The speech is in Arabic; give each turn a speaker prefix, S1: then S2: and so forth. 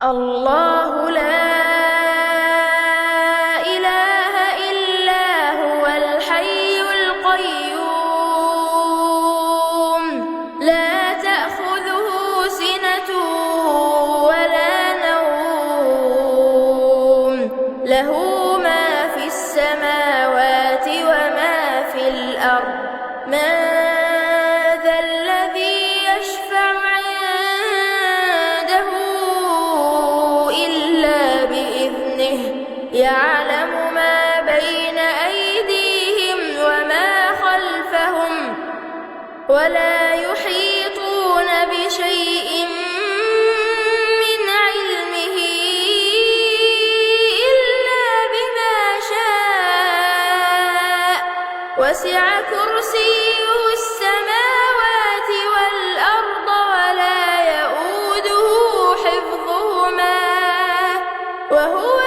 S1: الله لا إله إلا هو الحي القيوم لا تأخذه سنة ولا نوم له ما في السماوات وما في الأرض من ذا الذي يشفع عنده إلا بإذنه يعلم ما بين أيديهم وما خلفهم ولا يحيطون بشيء من علمه إلا بما شاء وسع كرسيه السماوات والأرض ولا يئوده حفظهما وهو